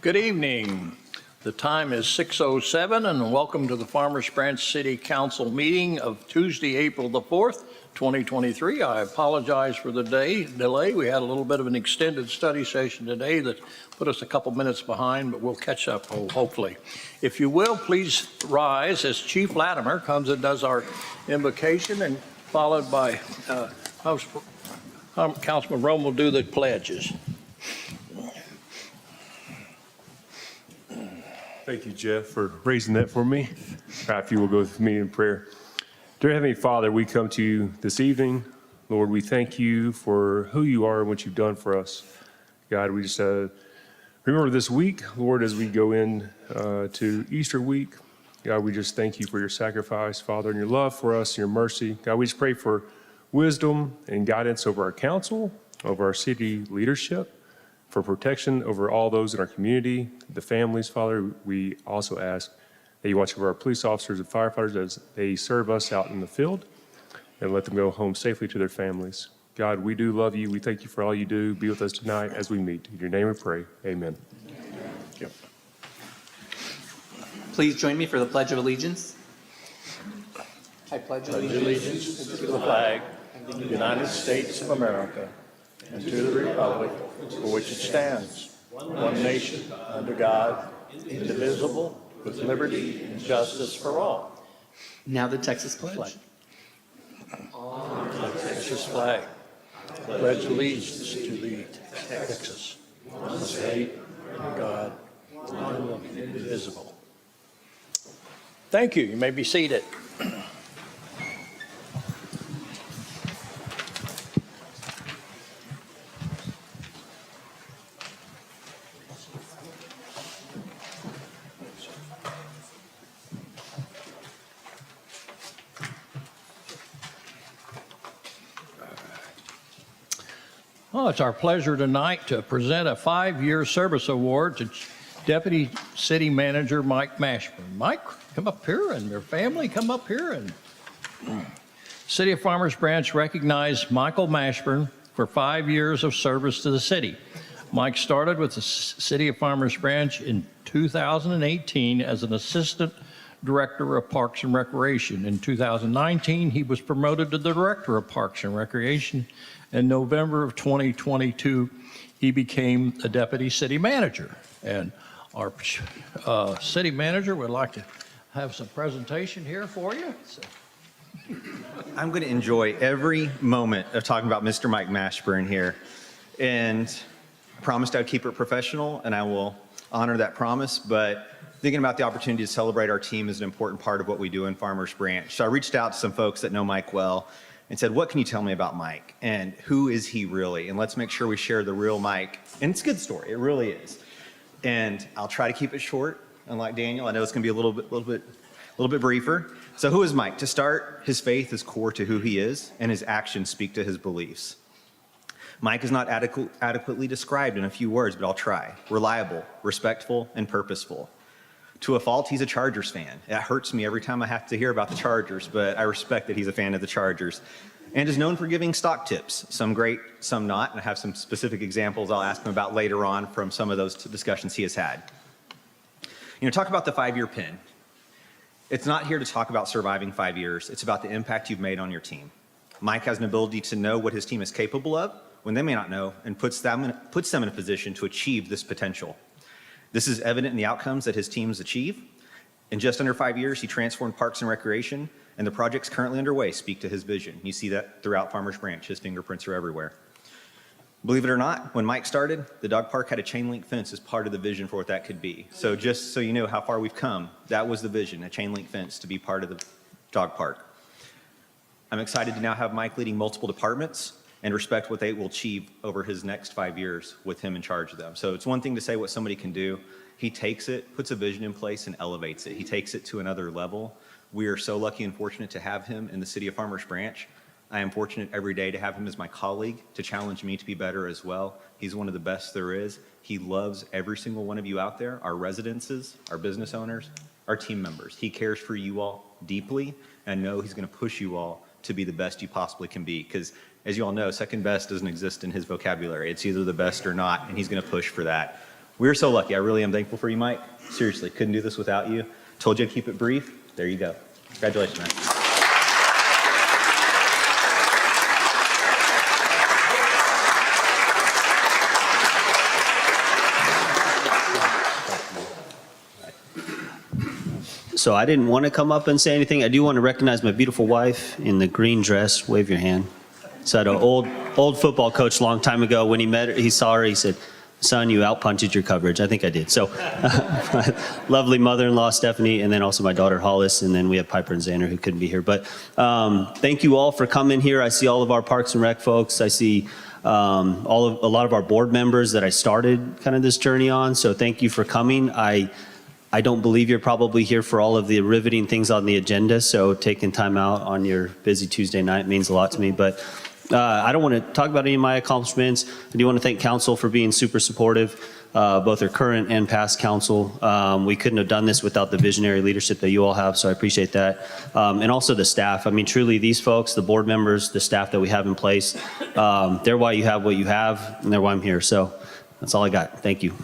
Good evening. The time is 6:07 and welcome to the Farmers Branch City Council meeting of Tuesday, April the 4th, 2023. I apologize for the delay. We had a little bit of an extended study session today that put us a couple minutes behind, but we'll catch up hopefully. If you will, please rise as Chief Latimer comes and does our invocation, and followed by Councilman Rome will do the pledges. Thank you, Jeff, for raising that for me. If you will go with me in prayer. Dear Heavenly Father, we come to you this evening. Lord, we thank you for who you are and what you've done for us. God, we just remember this week, Lord, as we go in to Easter week. God, we just thank you for your sacrifice, Father, and your love for us, and your mercy. God, we just pray for wisdom and guidance over our council, over our city leadership, for protection over all those in our community, the families, Father. We also ask that you watch over our police officers and firefighters as they serve us out in the field, and let them go home safely to their families. God, we do love you. We thank you for all you do. Be with us tonight as we meet. In your name we pray. Amen. Yep. Please join me for the Pledge of Allegiance. I pledge Allegiance to the flag of the United States of America and to the republic for which it stands, one nation, under God, indivisible, with liberty and justice for all. Now the Texas Pledge. Texas flag. Pledge allegiance to the Texas, one state, under God, one indivisible. Thank you. You may be seated. Well, it's our pleasure tonight to present a 5-year service award to Deputy City Manager Mike Mashburn. Mike, come up here, and your family come up here. And City of Farmers Branch recognized Michael Mashburn for 5 years of service to the city. Mike started with the City of Farmers Branch in 2018 as an Assistant Director of Parks and Recreation. In 2019, he was promoted to the Director of Parks and Recreation. In November of 2022, he became a Deputy City Manager. And our City Manager would like to have some presentation here for you. So. I'm going to enjoy every moment of talking about Mr. Mike Mashburn here. And I promised I'd keep it professional, and I will honor that promise. But thinking about the opportunity to celebrate our team is an important part of what we do in Farmers Branch. So I reached out to some folks that know Mike well and said, what can you tell me about Mike? And who is he really? And let's make sure we share the real Mike. And it's a good story, it really is. And I'll try to keep it short, unlike Daniel. I know it's gonna be a little bit briefer. So who is Mike? To start, his faith is core to who he is, and his actions speak to his beliefs. Mike is not adequately described in a few words, but I'll try. Reliable, respectful, and purposeful. To a fault, he's a Chargers fan. It hurts me every time I have to hear about the Chargers, but I respect that he's a fan of the Chargers. And is known for giving stock tips, some great, some not, and I have some specific examples I'll ask him about later on from some of those discussions he has had. You know, talk about the 5-year pin. It's not here to talk about surviving 5 years, it's about the impact you've made on your team. Mike has an ability to know what his team is capable of when they may not know, and puts them in a position to achieve this potential. This is evident in the outcomes that his teams achieve. In just under 5 years, he transformed Parks and Recreation, and the projects currently underway speak to his vision. You see that throughout Farmers Branch. His fingerprints are everywhere. Believe it or not, when Mike started, the dog park had a chain link fence as part of the vision for what that could be. So just so you know how far we've come, that was the vision, a chain link fence to be part of the dog park. I'm excited to now have Mike leading multiple departments and respect what they will achieve over his next 5 years with him in charge of them. So it's one thing to say what somebody can do. He takes it, puts a vision in place, and elevates it. He takes it to another level. We are so lucky and fortunate to have him in the City of Farmers Branch. I am fortunate every day to have him as my colleague, to challenge me to be better as well. He's one of the best there is. He loves every single one of you out there, our residences, our business owners, our team members. He cares for you all deeply, and I know he's gonna push you all to be the best you possibly can be, because as you all know, second best doesn't exist in his vocabulary. It's either the best or not, and he's going to push for that. We're so lucky. I really am thankful for you, Mike. Seriously, couldn't do this without you. Told you to keep it brief. There you go. Congratulations, man. So I didn't want to come up and say anything. I do want to recognize my beautiful wife in the green dress. Wave your hand. So I had an old football coach a long time ago. When he met her, he saw her, he said, "Son, you outpunted your coverage." I think I did. So my lovely mother-in-law, Stephanie, and then also my daughter, Hollis, and then we have Piper and Xander who couldn't be here. But thank you all for coming here. I see all of our Parks and Rec folks. I see a lot of our board members that I started kind of this journey on. So thank you for coming. I don't believe you're probably here for all of the riveting things on the agenda, so taking time out on your busy Tuesday night means a lot to me. But I don't want to talk about any of my accomplishments. I do want to thank council for being super supportive, both our current and past council. We couldn't have done this without the visionary leadership that you all have, so I appreciate that. And also the staff. I mean, truly, these folks, the board members, the staff that we have in place, they're why you have what you have, and they're why I'm here. So that's all I got. Thank you.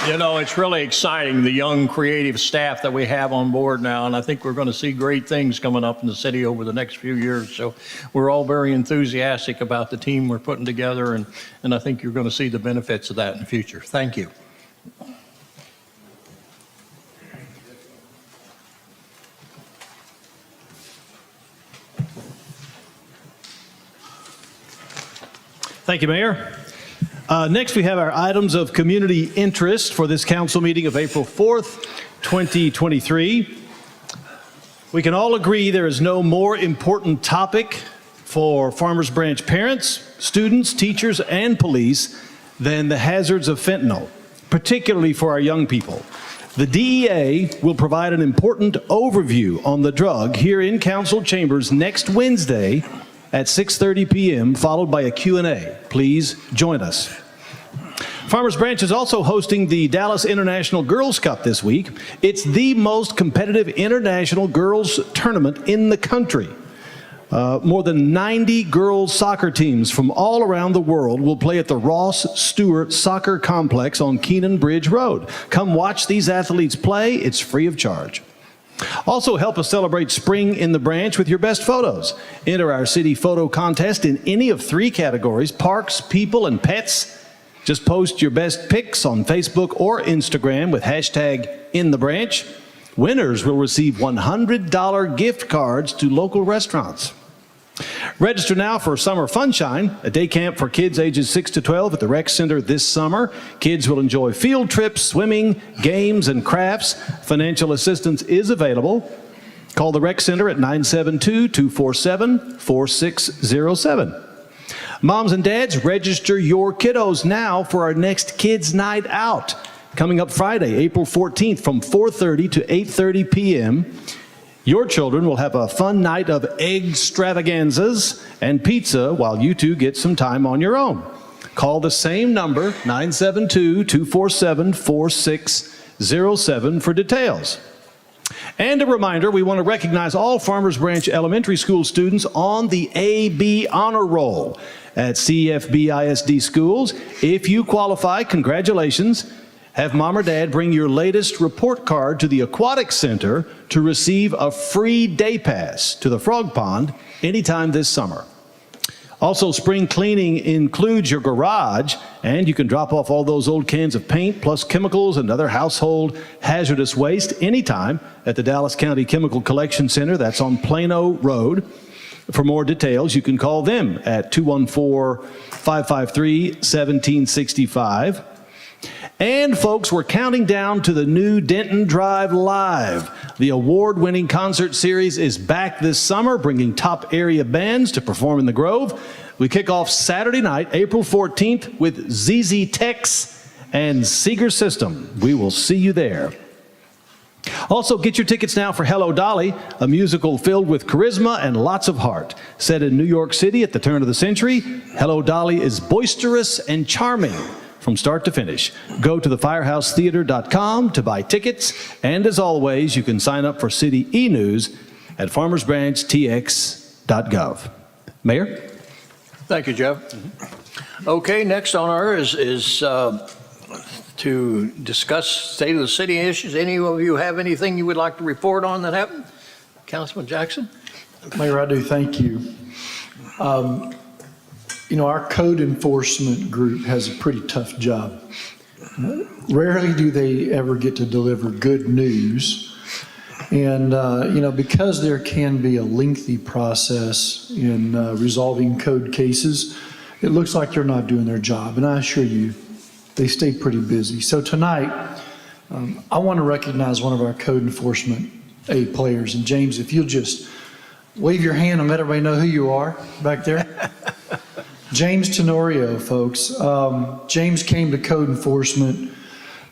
You know, it's really exciting, the young creative staff that we have on board now, and I think we're going to see great things coming up in the city over the next few years. So we're all very enthusiastic about the team we're putting together, and I think you're going to see the benefits of that in the future. Thank you. Thank you, Mayor. Next, we have our items of community interest for this council meeting of April 4th, 2023. We can all agree there is no more important topic for Farmers Branch parents, students, teachers, and police than the hazards of fentanyl, particularly for our young people. The DEA will provide an important overview on the drug here in council chambers next Wednesday at 6:30 p.m., followed by a Q&A. Please join us. Farmers Branch is also hosting the Dallas International Girls Cup this week. It's the most competitive international girls tournament in the country. More than 90 girls soccer teams from all around the world will play at the Ross Stewart Soccer Complex on Keenan Bridge Road. Come watch these athletes play. It's free of charge. Also, help us celebrate spring in the Branch with your best photos. Enter our city photo contest in any of 3 categories: parks, people, and pets. Just post your best pics on Facebook or Instagram with hashtag #InTheBranch. Winners will receive $100 gift cards to local restaurants. Register now for Summer Funshine, a day camp for kids ages 6 to 12 at the Rec Center this summer. Kids will enjoy field trips, swimming, games, and crafts. Financial assistance is available. Call the Rec Center at 972-247-4607. Moms and dads, register your kiddos now for our next Kids Night Out, coming up Friday, April 14th from 4:30 to 8:30 p.m. Your children will have a fun night of egg extravaganzas and pizza while you two get some time on your own. Call the same number, 972-247-4607 for details. And a reminder, we want to recognize all Farmers Branch Elementary School students on the AB Honor Roll at CFB ISD schools. If you qualify, congratulations. Have mom or dad bring your latest report card to the Aquatic Center to receive a free day pass to the Frog Pond anytime this summer. Also, spring cleaning includes your garage, and you can drop off all those old cans of paint, plus chemicals and other household hazardous waste anytime at the Dallas County Chemical Collection Center. That's on Plano Road. For more details, you can call them at 214-553-1765. And folks, we're counting down to the new Denton Drive Live. The award-winning concert series is back this summer, bringing top area bands to perform in the Grove. We kick off Saturday night, April 14th, with ZZ Tex and Seeger System. We will see you there. Also, get your tickets now for Hello Dolly, a musical filled with charisma and lots of heart. Set in New York City at the turn of the century, Hello Dolly is boisterous and charming from start to finish. Go to thefirehousetheater.com to buy tickets, and as always, you can sign up for City E-News at farmersbranchtx.gov. Mayor? Thank you, Jeff. Okay, next on our is to discuss state of the city issues. Any of you have anything you would like to report on that happened? Councilman Jackson? Mayor, I do, thank you. Our code enforcement group has a pretty tough job. Rarely do they ever get to deliver good news. And, because there can be a lengthy process in resolving code cases, it looks like they're not doing their job. And I assure you, they stay pretty busy. So tonight, I want to recognize one of our code enforcement A players. And James, if you'll just wave your hand and let everybody know who you are back there. James Tenorio, folks. James came to code enforcement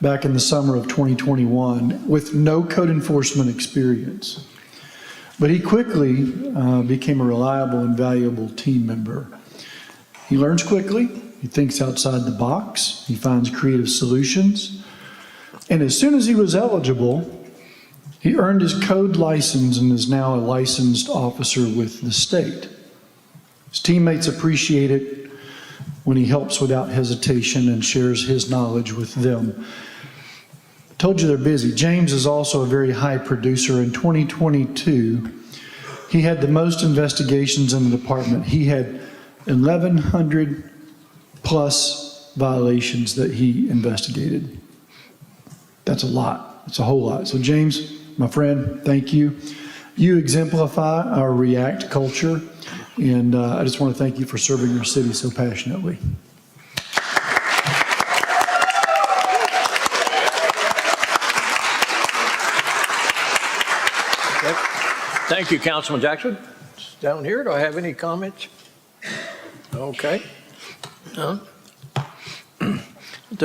back in the summer of 2021 with no code enforcement experience. But he quickly became a reliable and valuable team member. He learns quickly, he thinks outside the box, he finds creative solutions, and as soon as he was eligible, he earned his code license and is now a licensed officer with the state. His teammates appreciate it when he helps without hesitation and shares his knowledge with them. I told you they're busy. James is also a very high producer. In 2022, he had the most investigations in the department. He had 1,100 plus violations that he investigated. That's a lot. It's a whole lot. So James, my friend, thank you. You exemplify our REACT culture, and I just want to thank you for serving your city so passionately. Thank you, Councilman Jackson. Down here, do I have any comments? Okay. To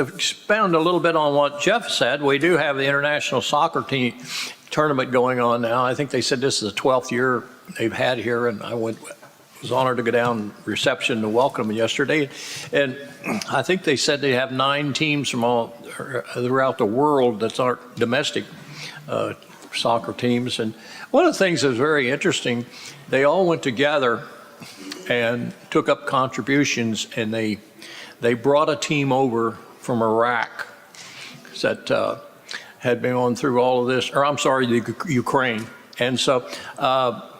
expound a little bit on what Jeff said, we do have the international soccer team tournament going on now. I think they said this is the 12th year they've had here, and I was honored to go down reception to welcome them yesterday. And I think they said they have 9 teams from all throughout the world that aren't domestic soccer teams. And one of the things that was very interesting, they all went together and took up contributions, and they brought a team over from Iraq that had been going through all of this, or I'm sorry, the Ukraine. And so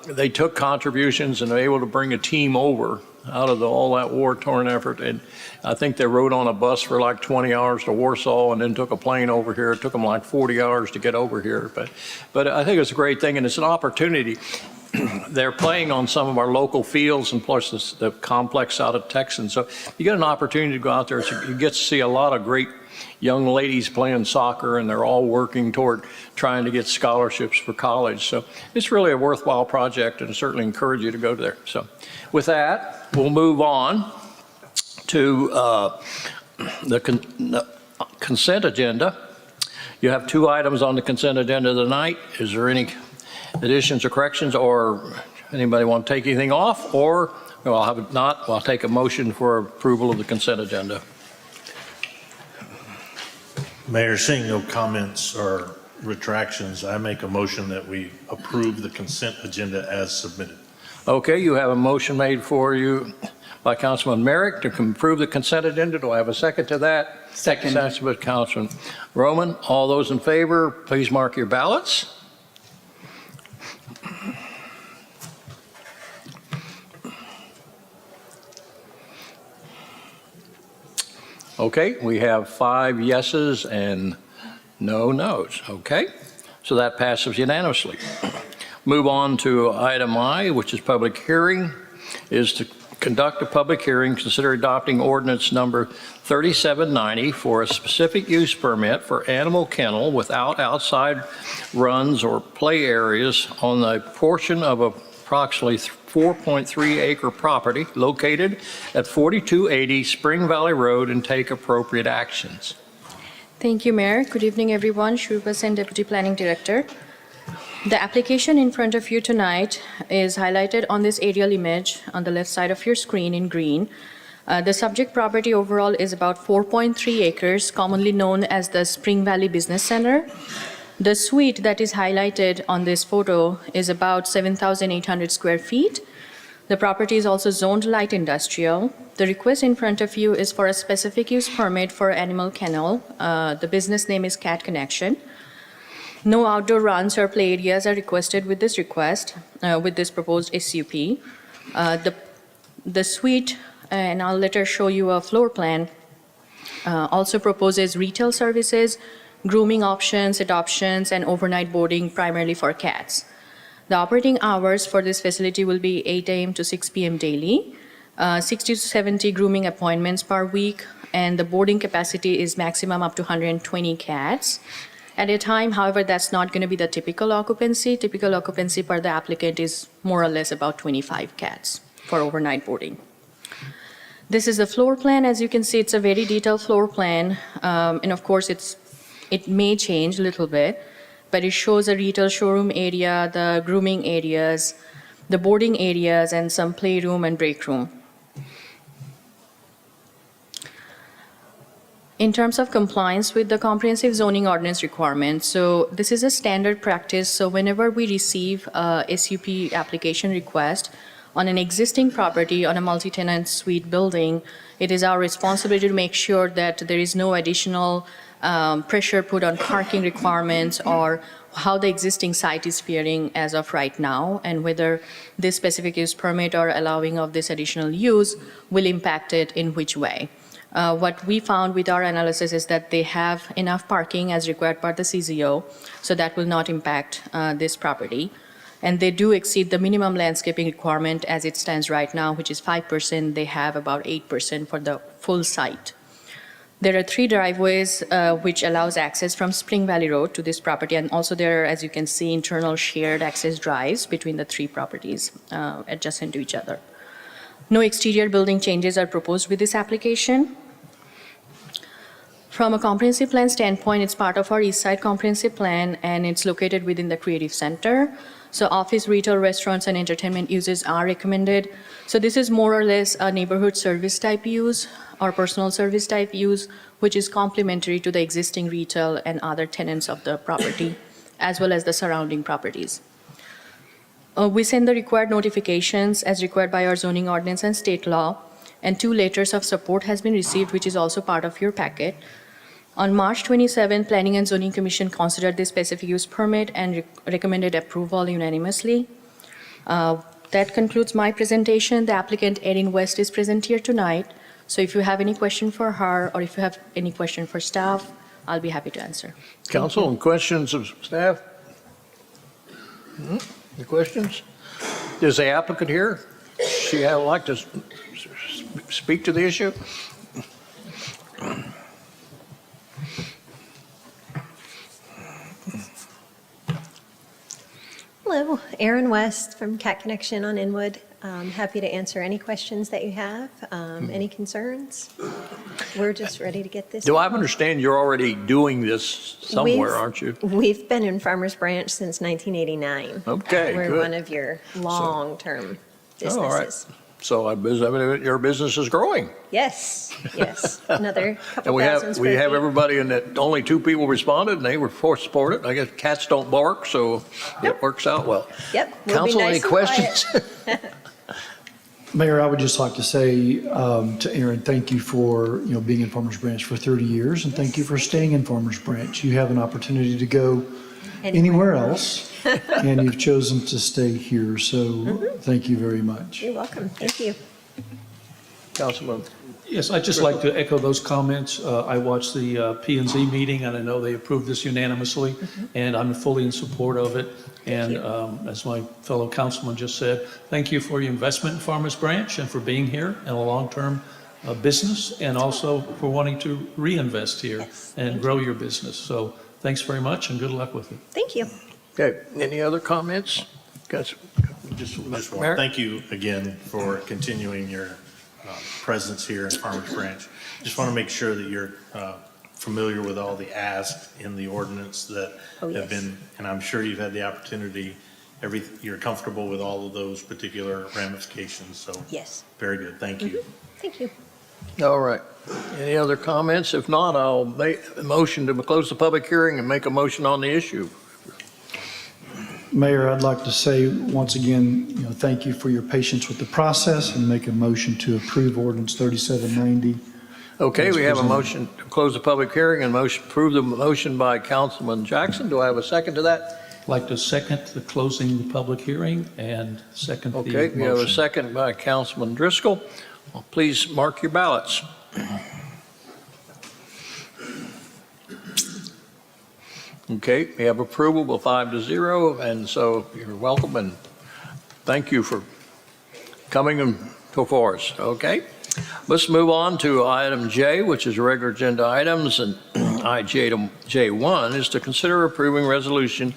they took contributions and they were able to bring a team over out of all that war-torn effort. And I think they rode on a bus for like 20 hours to Warsaw and then took a plane over here. It took them like 40 hours to get over here. But I think it's a great thing, and it's an opportunity. They're playing on some of our local fields and plus the complex out at Texan. So you get an opportunity to go out there. So you get to see a lot of great young ladies playing soccer, and they're all working toward trying to get scholarships for college. So it's really a worthwhile project, and I certainly encourage you to go there. So with that, we'll move on to the consent agenda. You have 2 items on the consent agenda tonight. Is there any additions or corrections, or anybody want to take anything off? Or, well, I'll take a motion for approval of the consent agenda. Mayor, seeing no comments or retractions, I make a motion that we approve the consent agenda as submitted. Okay, you have a motion made for you by Councilman Merrick to approve the consent agenda. Do I have a second to that? Second. Second by Councilman Roman. All those in favor, please mark your ballots. Okay, we have 5 yeses and no nos. Okay, so that passes unanimously. Move on to item I, which is public hearing, is to conduct a public hearing, consider adopting ordinance number 3790 for a specific use permit for animal kennel without outside runs or play areas on a portion of approximately 4.3 acre property located at 4280 Spring Valley Road, and take appropriate actions. Thank you, Mayor. Good evening, everyone. Shrupa Sen, Deputy Planning Director. The application in front of you tonight is highlighted on this aerial image on the left side of your screen in green. The subject property overall is about 4.3 acres, commonly known as the Spring Valley Business Center. The suite that is highlighted on this photo is about 7,800 square feet. The property is also zoned light industrial. The request in front of you is for a specific use permit for animal kennel. The business name is Cat Connection. No outdoor runs or play areas are requested with this request, with this proposed SUP. The suite, and I'll later show you a floor plan, also proposes retail services, grooming options, adoptions, and overnight boarding primarily for cats. The operating hours for this facility will be 8 a.m. to 6 p.m. daily, 60 to 70 grooming appointments per week, and the boarding capacity is maximum up to 120 cats at a time. However, that's not going to be the typical occupancy. Typical occupancy per the applicant is more or less about 25 cats for overnight boarding. This is the floor plan. As you can see, it's a very detailed floor plan, and of course, it may change a little bit, but it shows a retail showroom area, the grooming areas, the boarding areas, and some playroom and break room. In terms of compliance with the comprehensive zoning ordinance requirements, so this is a standard practice. So whenever we receive a SUP application request on an existing property on a multi-tenant suite building, it is our responsibility to make sure that there is no additional pressure put on parking requirements or how the existing site is faring as of right now, and whether this specific use permit or allowing of this additional use will impact it in which way. What we found with our analysis is that they have enough parking as required by the CZO, so that will not impact this property. And they do exceed the minimum landscaping requirement as it stands right now, which is 5%. They have about 8% for the full site. There are 3 driveways which allows access from Spring Valley Road to this property, and also there are, as you can see, internal shared access drives between the 3 properties adjacent to each other. No exterior building changes are proposed with this application. From a comprehensive plan standpoint, it's part of our East Side Comprehensive Plan, and it's located within the Creative Center. So office, retail, restaurants, and entertainment uses are recommended. So this is more or less a neighborhood service type use or personal service type use, which is complementary to the existing retail and other tenants of the property, as well as the surrounding properties. We send the required notifications as required by our zoning ordinance and state law, and 2 letters of support has been received, which is also part of your packet. On March 27, Planning and Zoning Commission considered this specific use permit and recommended approval unanimously. That concludes my presentation. The applicant, Erin West, is present here tonight. So if you have any question for her, or if you have any question for staff, I'll be happy to answer. Council, and questions of staff? Any questions? Is the applicant here? She would like to speak to the issue? Hello, Erin West from Cat Connection on Inwood. Happy to answer any questions that you have, any concerns. We're just ready to get this. Do I understand you're already doing this somewhere, aren't you? We've been in Farmers Branch since 1989. Okay, We're good. one of your long-term businesses. Oh, all right. So I mean, your business is growing. Yes, yes, another couple And we thousand have square feet. everybody in that, only 2 people responded, and they were forced to support it. I guess cats don't bark, so it works out well. Yep. we'll be Council, any nice and quiet. questions? Mayor, I would just like to say to Aaron, thank you for, being in Farmers Branch for 30 years, and thank you for staying in Farmers Branch. You have an opportunity to go anywhere else, and you've chosen to stay here, so thank you very much. You're welcome. Thank you. Councilman? Yes, I'd just like to echo those comments. I watched the P&Z meeting, and I know they approved this unanimously, and I'm fully in support of it. And as my fellow councilman just said, thank you for your investment in Farmers Branch and for being here in a long-term business, and also for wanting to reinvest here and grow your business. So thanks very much, and good luck with it. Thank you. Okay, any other comments? Just Mayor? want, thank you again for continuing your presence here in Farmers Branch. Just want to make sure that you're familiar with all the asks in the ordinance that have been, and I'm sure you've had the opportunity, you're comfortable with all of those particular ramifications, so. Yes. Very good, thank you. Thank you. All right. Any other comments? If not, I'll make a motion to close the public hearing and make a motion on the issue. Mayor, I'd like to say once again, thank you for your patience with the process and make a motion to approve ordinance 3790. Okay, we have a presented. motion to close the public hearing and approve the motion by Councilman Jackson. Do I have a second to that? I'd like to second the closing the public hearing and second the motion. Okay, we have a second by Councilman Driscoll. Please mark your ballots. Okay, we have approval of 5-0, and so you're welcome, and thank you for coming and before us, okay? Let's move on to item J, which is regular agenda items, and J1 is to consider approving resolution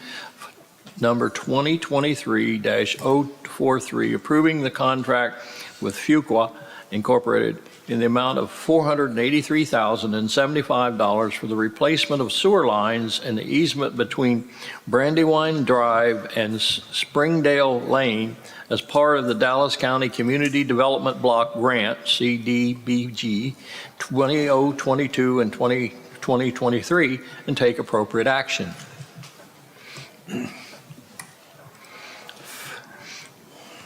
number 2023-043, approving the contract with Fuqua Incorporated in the amount of $483,075 for the replacement of sewer lines in the easement between Brandywine Drive and Springdale Lane as part of the Dallas County Community Development Block Grant, CDBG 2022 and 2023, and take appropriate action.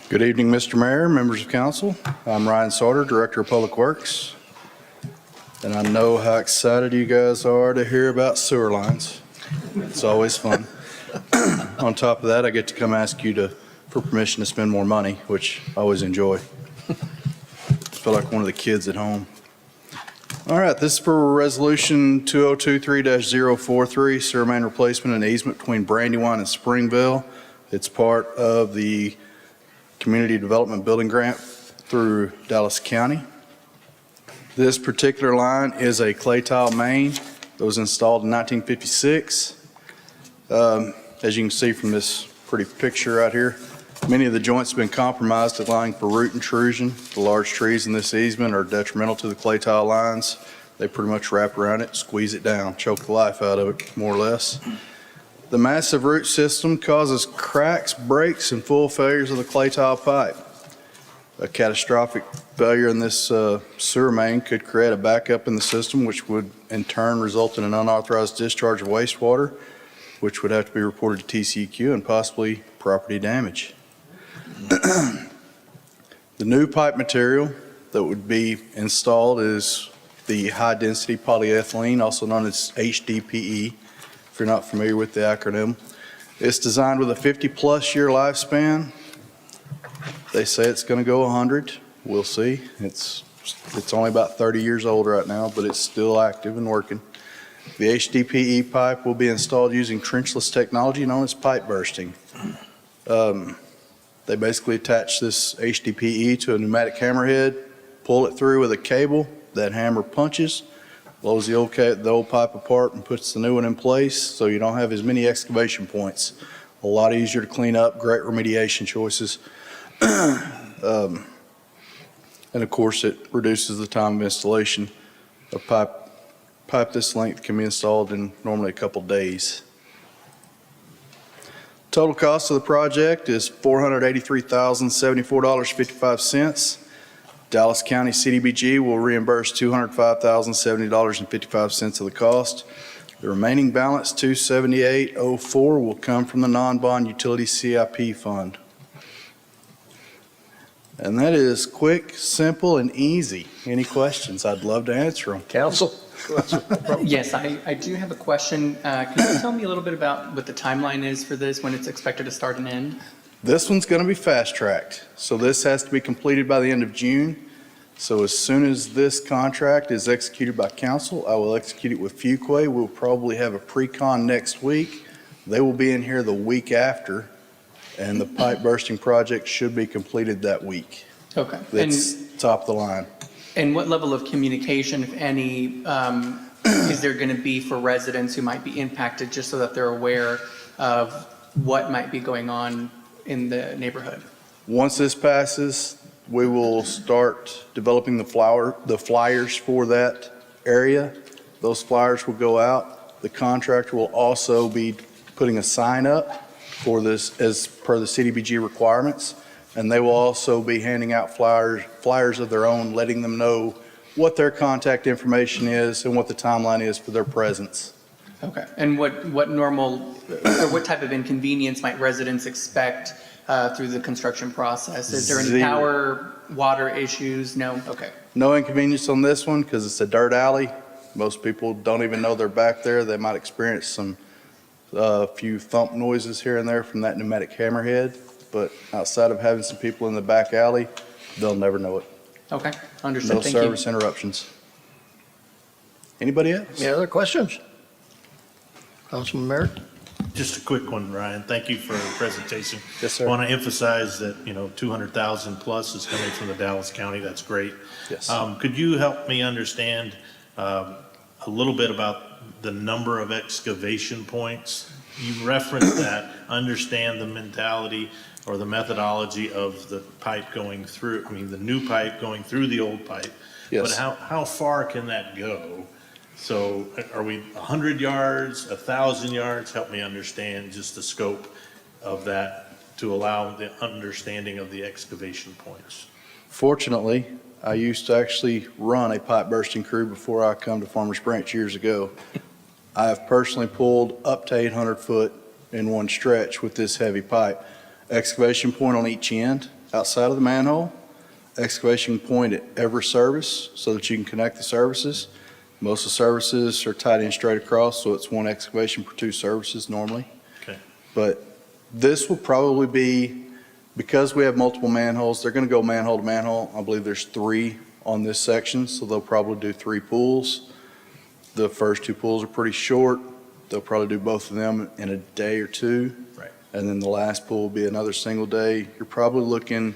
Good evening, Mr. Mayor, members of council. I'm Ryan Sauter, Director of Public Works. And I know how excited you guys are to hear about sewer lines. It's always fun. On top of that, I get to come ask you for permission to spend more money, which I always enjoy. I feel like one of the kids at home. All right, this is for resolution 2023-043, sewer main replacement and easement between Brandywine and Springville. It's part of the Community Development Building Grant through Dallas County. This particular line is a clay tile main that was installed in 1956. As you can see from this pretty picture right here, many of the joints have been compromised, allowing for root intrusion. The large trees in this easement are detrimental to the clay tile lines. They pretty much wrap around it, squeeze it down, choke the life out of it, more or less. The massive root system causes cracks, breaks, and full failures of the clay tile pipe. A catastrophic failure in this sewer main could create a backup in the system, which would in turn result in an unauthorized discharge of wastewater, which would have to be reported to TCEQ and possibly property damage. The new pipe material that would be installed is the high-density polyethylene, also known as HDPE. If you're not familiar with the acronym, it's designed with a 50-plus year lifespan. They say it's going to go 100. We'll see. It's only about 30 years old right now, but it's still active and working. The HDPE pipe will be installed using trenchless technology known as pipe bursting. They basically attach this HDPE to a pneumatic hammerhead, pull it through with a cable. That hammer punches, blows the old pipe apart and puts the new one in place, so you don't have as many excavation points. A lot easier to clean up, great remediation choices. And of course, it reduces the time of installation. A pipe this length can be installed in normally a couple days. Total cost of the project is $483,074.55. Dallas County CDBG will reimburse $205,070.55 of the cost. The remaining balance, $278.04, will come from the non-bond utility CIP fund. And that is quick, simple, and easy. Any questions? I'd love to answer them. Council? Yes, I do have a question. Can you tell me a little bit about what the timeline is for this, when it's expected to start and end? This one's going to be fast-tracked. So this has to be completed by the end of June. So as soon as this contract is executed by council, I will execute it with Fuqua. We'll probably have a pre-con next week. They will be in here the week after, and the pipe bursting project should be completed that week. Okay. That's top of the line. And what level of communication, if any, is there going to be for residents who might be impacted, just so that they're aware of what might be going on in the neighborhood? Once this passes, we will start developing the flyers for that area. Those flyers will go out. The contractor will also be putting a sign up for this as per the CDBG requirements. And they will also be handing out flyers of their own, letting them know what their contact information is and what the timeline is for their presence. Okay. And what normal, or what type of inconvenience might residents expect through the construction process? Is there any Zero. power, water issues? No? Okay. No inconvenience on this one because it's a dirt alley. Most people don't even know they're back there. They might experience some, few thump noises here and there from that pneumatic hammerhead. But outside of having some people in the back alley, they'll never know it. Okay, understood. No Thank you. service interruptions. Anybody else? Any other questions? Councilman Merritt? Just a quick one, Ryan. Thank you for the presentation. Yes, sir. I want to emphasize that, 200,000 plus is coming from the Dallas County. That's great. Yes. Could you help me understand a little bit about the number of excavation points? You referenced that, understand the mentality or the methodology of the pipe going through, the new pipe going through the old pipe. Yes. But how far can that go? So are we 100 yards, 1,000 yards? Help me understand just the scope of that to allow the understanding of the excavation points. Fortunately, I used to actually run a pipe bursting crew before I come to Farmers Branch years ago. I have personally pulled up to 800 foot in one stretch with this heavy pipe. Excavation point on each end outside of the manhole, excavation point at every service so that you can connect the services. Most of the services are tied in straight across, so it's one excavation per two services normally. Okay. But this will probably be, because we have multiple manholes, they're going to go manhole to manhole. I believe there's 3 on this section, so they'll probably do 3 pools. The first 2 pools are pretty short. They'll probably do both of them in a day or 2. Right. And then the last pool will be another single day. You're probably looking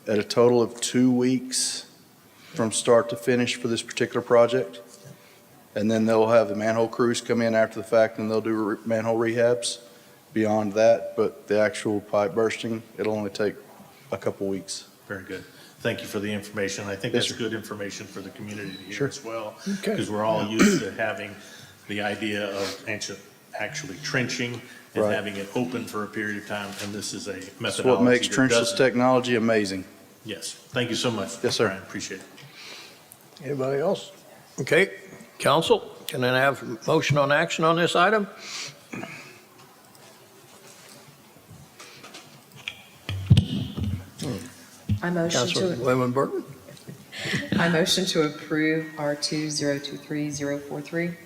at a total of 2 weeks from start to finish for this particular project. And then they'll have the manhole crews come in after the fact and they'll do manhole rehabs beyond that. But the actual pipe bursting, it'll only take a couple weeks. Very good. Thank you for the information. I think Yes, that's sir. good information for the community to hear Sure. as well. Okay. Because we're all used to having the idea of actually trenching and Right. having it open for a period of time, and this is a methodology That's what makes that trenchless doesn't. technology amazing. Yes. Thank you so much. Yes, sir. Brian. Appreciate it. Anybody else? Okay, council, can I have a motion on action on this item? I motion to, Councilwoman Burton? I motion to approve R2023043.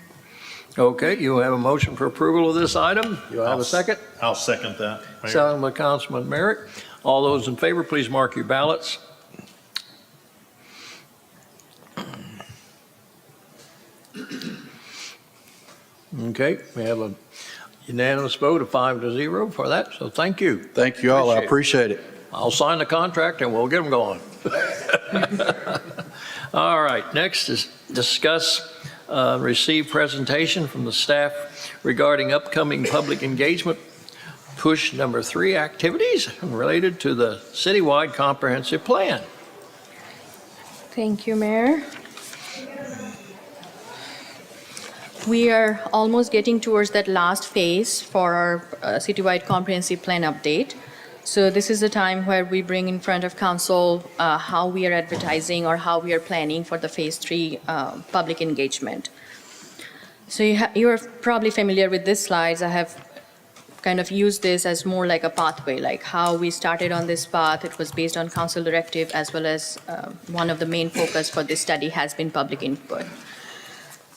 Okay, you have a motion for approval of this item. You have a second? I'll second that. Mayor. Second by Councilman Merritt. All those in favor, please mark your ballots. Okay, we have a unanimous vote of 5-0 for that, so thank you. Thank you all. I appreciate it. I'll sign the contract and we'll get them going. All right, next is discuss, receive presentation from the staff regarding upcoming public engagement push number 3 activities related to the citywide comprehensive plan. Thank you, Mayor. We are almost getting towards that last phase for our citywide comprehensive plan update. So this is the time where we bring in front of council how we are advertising or how we are planning for the phase 3 public engagement. So you are probably familiar with these slides. I have kind of used this as more like a pathway, like how we started on this path. It was based on council directive, as well as one of the main focus for this study has been public input.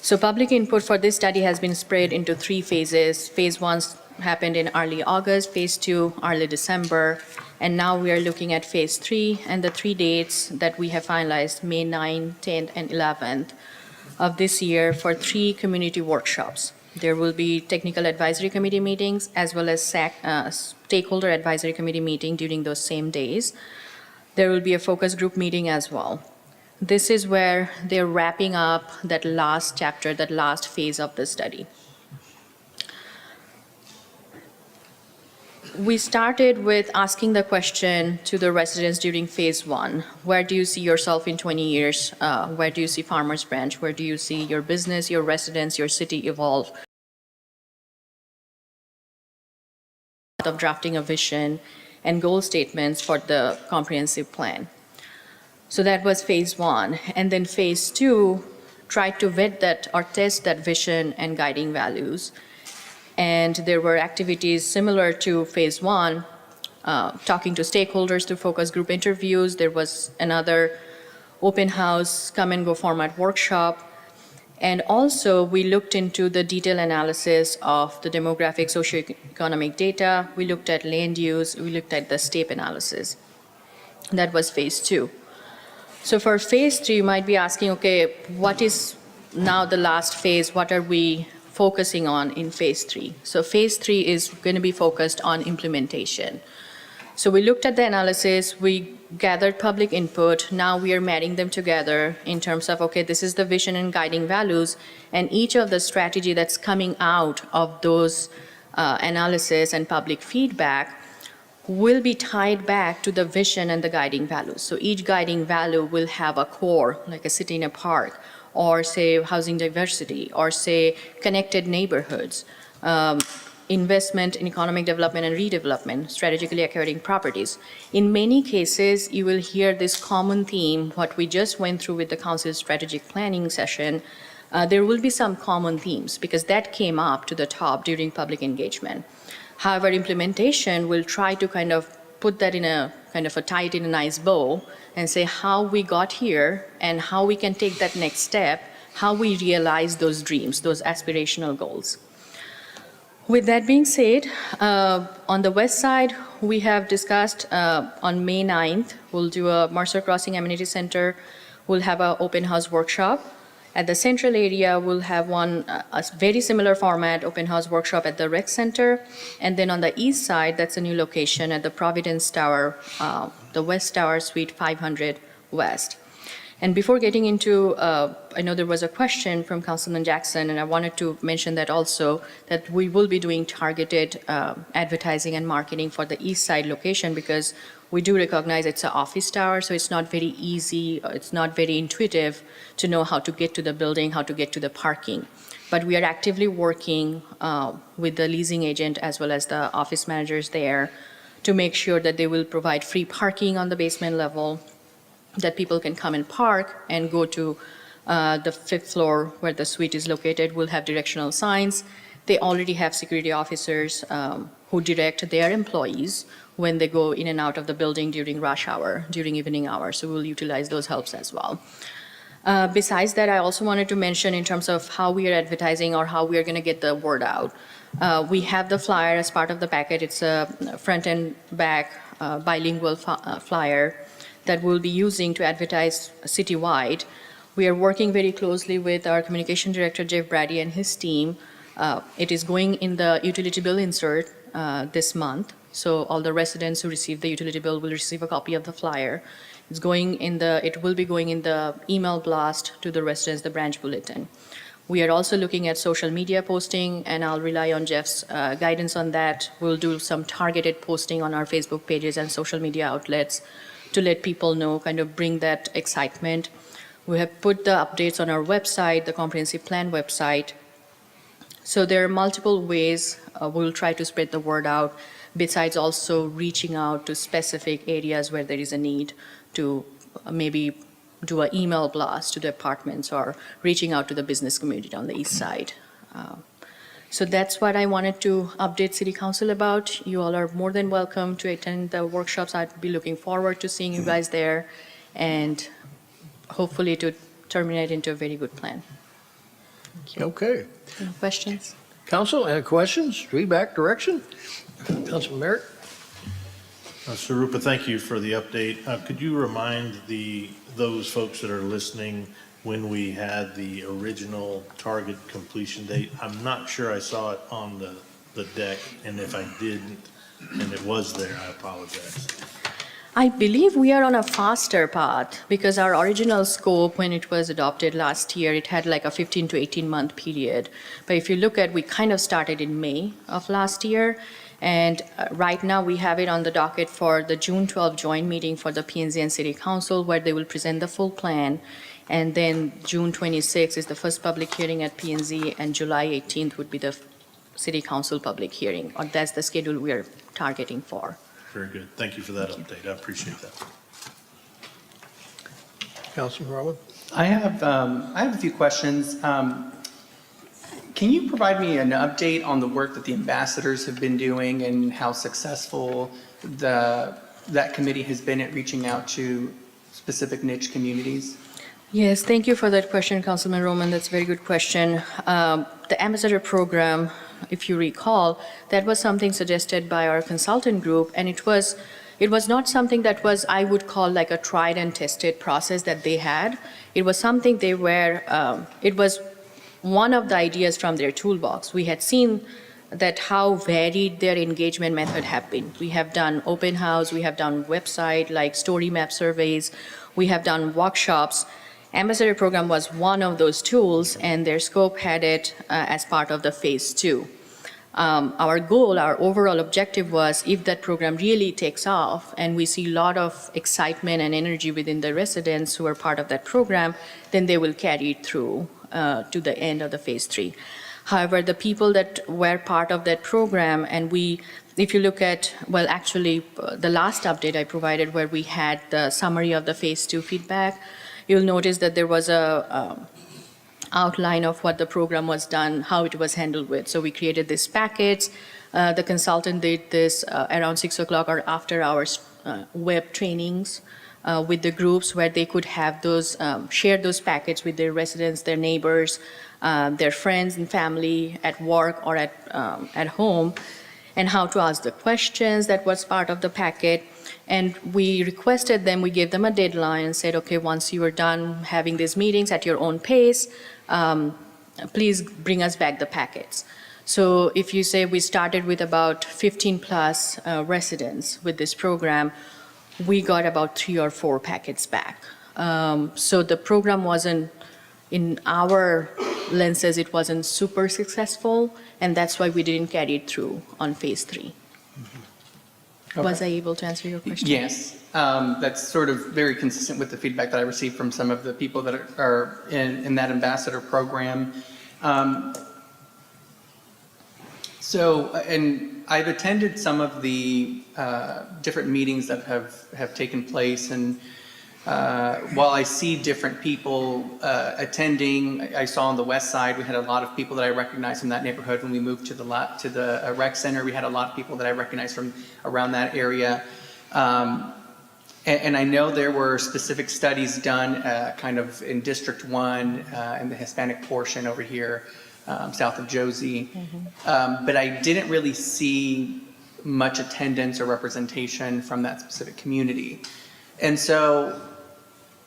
So public input for this study has been spread into 3 phases. Phase 1 happened in early August, phase 2 early December, and now we are looking at phase 3, and the 3 dates that we have finalized, May 9, 10th, and 11th of this year for 3 community workshops. There will be technical advisory committee meetings as well as stakeholder advisory committee meeting during those same days. There will be a focus group meeting as well. This is where they're wrapping up that last chapter, that last phase of the study. We started with asking the question to the residents during phase 1. Where do you see yourself in 20 years? Where do you see Farmers Branch? Where do you see your business, your residents, your city evolve? Of drafting a vision and goal statements for the comprehensive plan. So that was phase one. And then phase two tried to vet that or test that vision and guiding values. And there were activities similar to phase one, talking to stakeholders through focus group interviews. There was another open house, come and go format workshop. And also we looked into the detailed analysis of the demographic socioeconomic data. We looked at land use, we looked at the STAPE analysis. That was phase two. So for phase three, you might be asking, okay, what is now the last phase? What are we focusing on in phase three? So phase three is going to be focused on implementation. So we looked at the analysis, we gathered public input, now we are marrying them together in terms of, okay, this is the vision and guiding values, and each of the strategy that's coming out of those analysis and public feedback will be tied back to the vision and the guiding values. So each guiding value will have a core, like a city in a park, or say housing diversity, or say connected neighborhoods, investment in economic development and redevelopment, strategically acquiring properties. In many cases, you will hear this common theme, what we just went through with the council's strategic planning session. There will be some common themes because that came up to the top during public engagement. However, implementation will try to kind of put that in a kind of a tie it in a nice bow and say how we got here and how we can take that next step, how we realize those dreams, those aspirational goals. With that being said, on the west side, we have discussed on May 9th, we'll do a Mercer Crossing Amenity Center. We'll have an open house workshop. At the central area, we'll have a very similar format, open house workshop at the rec center. And then on the east side, that's a new location at the Providence Tower, the West Tower, Suite 500 West. And before getting into, I know there was a question from Councilman Jackson, and I wanted to mention that also, that we will be doing targeted advertising and marketing for the east side location because we do recognize it's an office tower, so it's not very easy, it's not very intuitive to know how to get to the building, how to get to the parking. But we are actively working with the leasing agent as well as the office managers there to make sure that they will provide free parking on the basement level, that people can come and park and go to the fifth floor where the suite is located. We'll have directional signs. They already have security officers who direct their employees when they go in and out of the building during rush hour, during evening hours. So we'll utilize those helps as well. Besides that, I also wanted to mention in terms of how we are advertising or how we are going to get the word out. We have the flyer as part of the packet. It's a front and back bilingual flyer that we'll be using to advertise citywide. We are working very closely with our communication director, Jeff Brady, and his team. It is going in the utility bill insert this month. So all the residents who receive the utility bill will receive a copy of the flyer. It will be going in the email blast to the residents, the branch bulletin. We are also looking at social media posting, and I'll rely on Jeff's guidance on that. We'll do some targeted posting on our Facebook pages and social media outlets to let people know, kind of bring that excitement. We have put the updates on our website, the comprehensive plan website. So there are multiple ways we'll try to spread the word out, besides also reaching out to specific areas where there is a need to maybe do an email blast to the apartments or reaching out to the business community on the east side. So that's what I wanted to update City Council about. You all are more than welcome to attend the workshops. I'd be looking forward to seeing you guys there and hopefully to terminate into a very good plan. Okay. Any questions? Council, any questions? Feedback, direction? Councilman Merritt? Sarupa, thank you for the update. Could you remind those folks that are listening when we had the original target completion date? I'm not sure I saw it on the deck, and if I didn't, and it was there, I apologize. I believe we are on a faster path because our original scope, when it was adopted last year, it had like a 15 to 18 month period. But if you look at, we kind of started in May of last year. And right now we have it on the docket for the June 12th joint meeting for the P&Z and City Council, where they will present the full plan. And then June 26th is the first public hearing at P&Z, and July 18th would be the City Council public hearing. Or that's the schedule we are targeting for. Very good. Thank you for that update. I appreciate that. Councilman Rowland? I have a few questions. Can you provide me an update on the work that the ambassadors have been doing and how successful that committee has been at reaching out to specific niche communities? Yes, thank you for that question, Councilman Roman. That's a very good question. The ambassador program, if you recall, that was something suggested by our consultant group, and it was not something that was, I would call, like a tried and tested process that they had. It was something they were, it was one of the ideas from their toolbox. We had seen that how varied their engagement method have been. We have done open house, we have done website like story map surveys, we have done workshops. Ambassador program was one of those tools, and their scope had it as part of the phase 2. Our goal, our overall objective was, if that program really takes off and we see a lot of excitement and energy within the residents who are part of that program, then they will carry it through to the end of the phase 3. However, the people that were part of that program, and if you look at, well, actually, the last update I provided where we had the summary of the phase 2 feedback, you'll notice that there was a outline of what the program was done, how it was handled with. So we created these packets. The consultant did this around 6 o'clock or after hours web trainings with the groups where they could have those, share those packets with their residents, their neighbors, their friends and family at work or at home, and how to ask the questions that was part of the packet. And we requested them, we gave them a deadline and said, okay, once you are done having these meetings at your own pace, please bring us back the packets. So if you say we started with about 15 plus residents with this program, we got about 3 or 4 packets back. So the program wasn't, in our lenses, it wasn't super successful, and that's why we didn't carry it through on phase 3. Okay. Was I able to answer your question? Yes, that's sort of very consistent with the feedback that I received from some of the people that are in that ambassador program. And I've attended some of the different meetings that have taken place, and while I see different people attending, I saw on the west side, we had a lot of people that I recognized from that neighborhood. When we moved to the rec center, we had a lot of people that I recognized from around that area. And I know there were specific studies done kind of in District 1 in the Hispanic portion over here, south of Josie. But I didn't really see much attendance or representation from that specific community. And so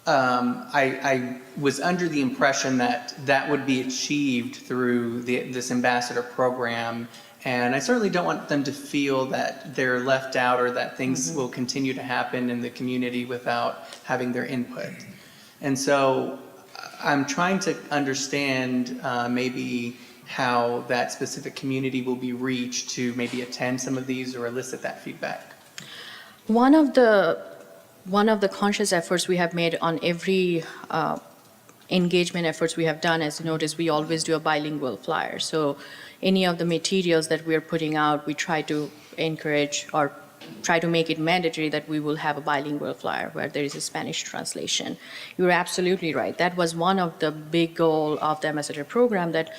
I was under the impression that that would be achieved through this ambassador program, and I certainly don't want them to feel that they're left out or that things will continue to happen in the community without having their input. And so I'm trying to understand maybe how that specific community will be reached to maybe attend some of these or elicit that feedback. One of the conscious efforts we have made on every engagement efforts we have done, as you notice, we always do a bilingual flyer. So any of the materials that we're putting out, we try to encourage or try to make it mandatory that we will have a bilingual flyer where there is a Spanish translation. You're absolutely right. That was one of the big goals of the ambassador program, that